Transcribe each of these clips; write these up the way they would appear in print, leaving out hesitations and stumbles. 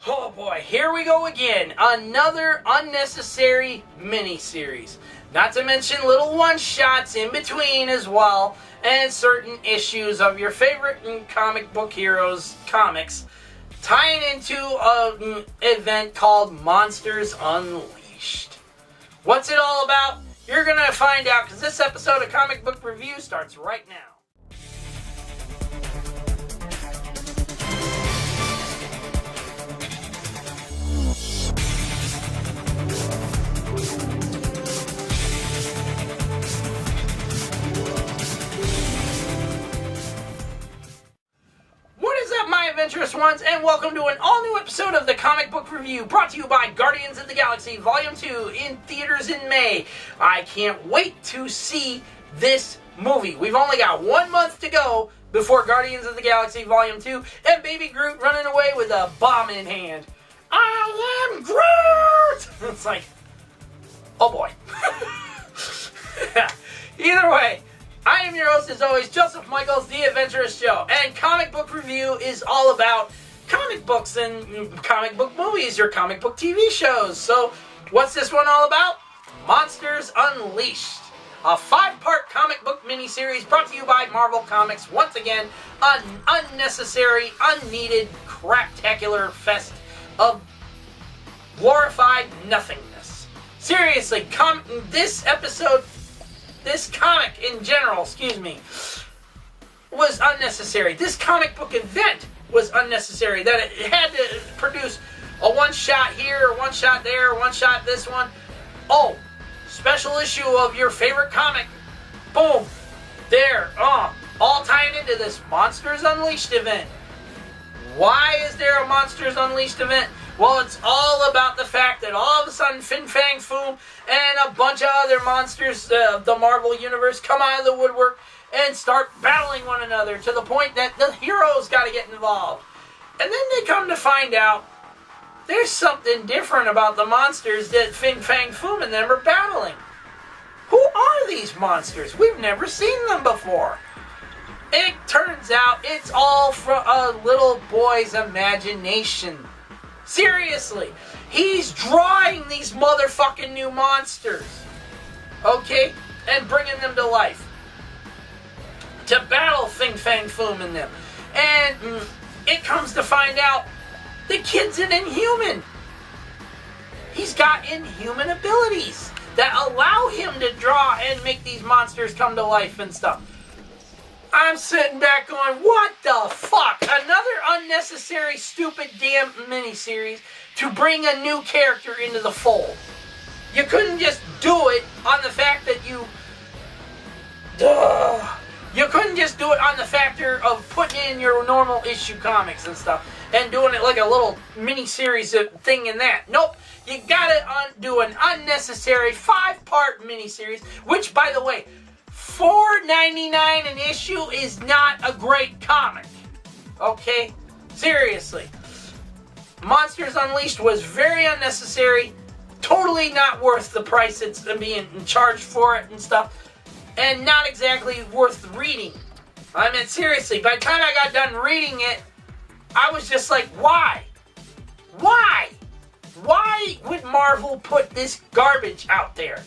Oh boy, here we go again. Another unnecessary mini-series. Not to mention little one-shots in between as well, and certain issues of your favorite comic book heroes comics, tying into an event called Monsters Unleashed. What's it all about? You're going to find out, because this episode of Comic Book Review starts right now. Adventurous ones, and welcome to an all-new episode of the Comic Book Review, brought to you by Guardians of the Galaxy Volume 2 in theaters in May. I can't wait to see this movie. We've only got 1 month to go before Guardians of the Galaxy Volume 2, and Baby Groot running away with a bomb in hand. I am Groot! It's like, oh boy. Either way, I am your host, as always, Joseph Michaels, The Adventurous Joe, and Comic Book Review is all about comic books and comic book movies or comic book TV shows. So, what's this one all about? Monsters Unleashed, a 5-part comic book miniseries brought to you by Marvel Comics. Once again, an unnecessary, unneeded, craptacular fest of glorified nothingness. Seriously, this comic in general, was unnecessary. This comic book event was unnecessary. That it had to produce a one-shot here, a one-shot there, a one-shot this one. Oh, special issue of your favorite comic. Boom. There. All tying into this Monsters Unleashed event. Why is there a Monsters Unleashed event? Well, it's all about the fact that all of a sudden Fin Fang Foom and a bunch of other monsters of the Marvel Universe come out of the woodwork and start battling one another to the point that the heroes got to get involved. And then they come to find out there's something different about the monsters that Fin Fang Foom and them are battling. Who are these monsters? We've never seen them before. It turns out it's all from a little boy's imagination. Seriously, he's drawing these motherfucking new monsters, okay, and bringing them to life to battle Fin Fang Foom and them. And it comes to find out the kid's an Inhuman. He's got Inhuman abilities that allow him to draw and make these monsters come to life and stuff. I'm sitting back going, what the fuck? Another unnecessary, stupid, damn miniseries to bring a new character into the fold. You couldn't just do it on the fact that you couldn't just do it on the factor of putting in your normal issue comics and stuff and doing it like a little miniseries thing in that. Nope. You gotta do an unnecessary 5-part miniseries, which, by the way, $4.99 an issue is not a great comic. Okay? Seriously. Monsters Unleashed was very unnecessary. Totally not worth the price it's being charged for it and stuff. And not exactly worth reading. I mean, seriously, by the time I got done reading it, I was just like, why? Why? Why would Marvel put this garbage out there?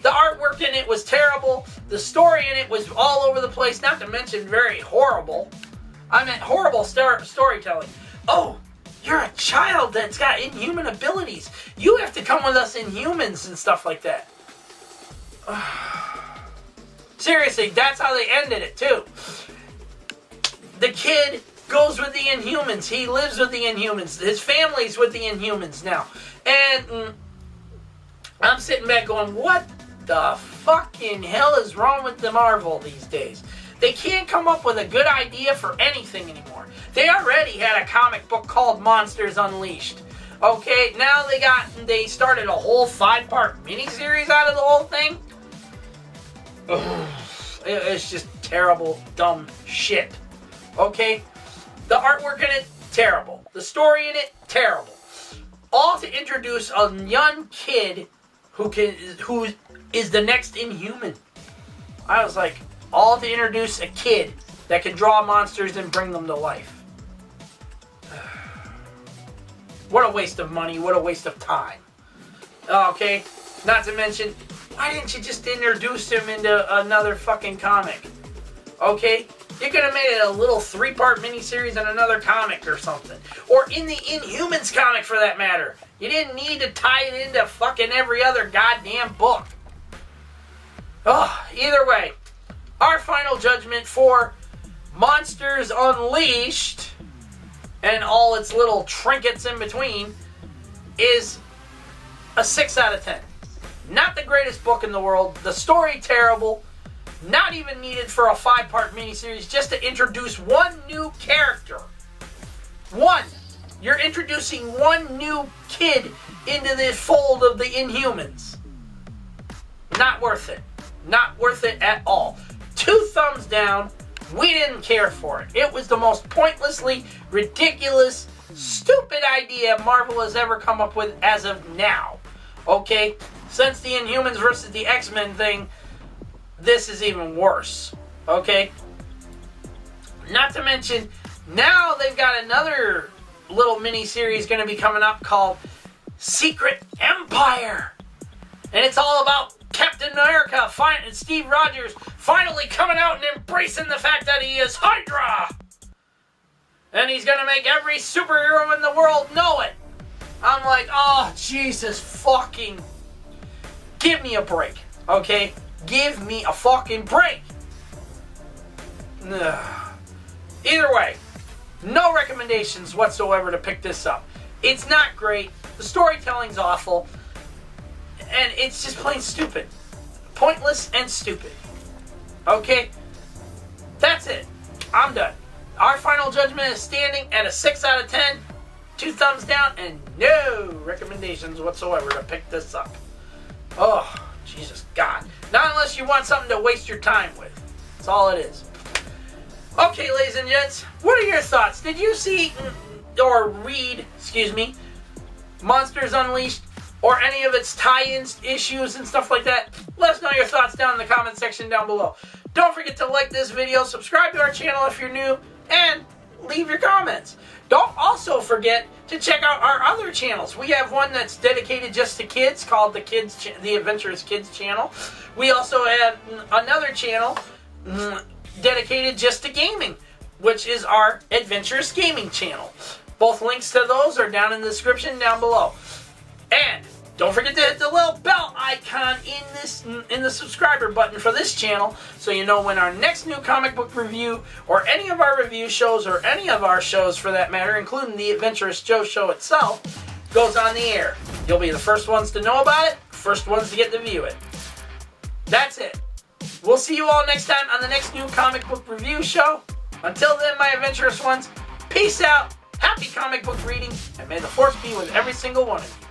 The artwork in it was terrible. The story in it was all over the place. Not to mention very horrible. I meant horrible storytelling. Oh, you're a child that's got Inhuman abilities. You have to come with us Inhumans and stuff like that. Seriously, that's how they ended it too. The kid goes with the Inhumans. He lives with the Inhumans. His family's with the Inhumans now. And I'm sitting back going, what the fucking hell is wrong with the Marvel these days? They can't come up with a good idea for anything anymore. They already had a comic book called Monsters Unleashed. Okay, now they started a whole 5-part miniseries out of the whole thing. It's just terrible, dumb shit. Okay? The artwork in it, terrible. The story in it, terrible. All to introduce a young kid who is the next Inhuman. I was like, all to introduce a kid that can draw monsters and bring them to life. What a waste of money. What a waste of time. Okay? Not to mention, why didn't you just introduce him into another fucking comic? Okay? You could have made it a little 3-part miniseries in another comic or something. Or in the Inhumans comic, for that matter. You didn't need to tie it into fucking every other goddamn book. Oh, either way, our final judgment for Monsters Unleashed and all its little trinkets in between is a 6 out of 10. Not the greatest book in the world. The story terrible. Not even needed for a 5-part miniseries just to introduce one new character. One. You're introducing one new kid into the fold of the Inhumans. Not worth it. Not worth it at all. 2 thumbs down. We didn't care for it. It was the most pointlessly ridiculous, stupid idea Marvel has ever come up with as of now. Okay? Since the Inhumans versus the X-Men thing, this is even worse. Okay? Not to mention, now they've got another little mini-series going to be coming up called Secret Empire. And it's all about Captain America and Steve Rogers finally coming out and embracing the fact that he is Hydra. And he's going to make every superhero in the world know it. I'm like, oh, Jesus fucking... Give me a break, okay? Give me a fucking break. Ugh. Either way, no recommendations whatsoever to pick this up. It's not great. The storytelling's awful. And it's just plain stupid. Pointless and stupid. Okay? That's it. I'm done. Our final judgment is standing at a 6 out of 10. 2 thumbs down and no recommendations whatsoever to pick this up. Oh, Jesus God. Not unless you want something to waste your time with. That's all it is. Okay, ladies and gents, what are your thoughts? Did you see or read, Monsters Unleashed or any of its tie-ins, issues, and stuff like that? Let us know your thoughts down in the comment section down below. Don't forget to like this video, subscribe to our channel if you're new, and leave your comments. Don't also forget to check out our other channels. We have one that's dedicated just to kids called the Adventurous Kids channel. We also have another channel dedicated just to gaming, which is our Adventurous Gaming channel. Both links to those are down in the description down below. And don't forget to hit the little bell icon in the subscriber button for this channel so you know when our next new comic book review or any of our review shows or any of our shows for that matter, including the Adventurous Joe show itself, goes on the air. You'll be the first ones to know about it, first ones to get to view it. That's it. We'll see you all next time on the next new comic book review show. Until then, my adventurous ones, peace out, happy comic book reading, and may the force be with every single one of you.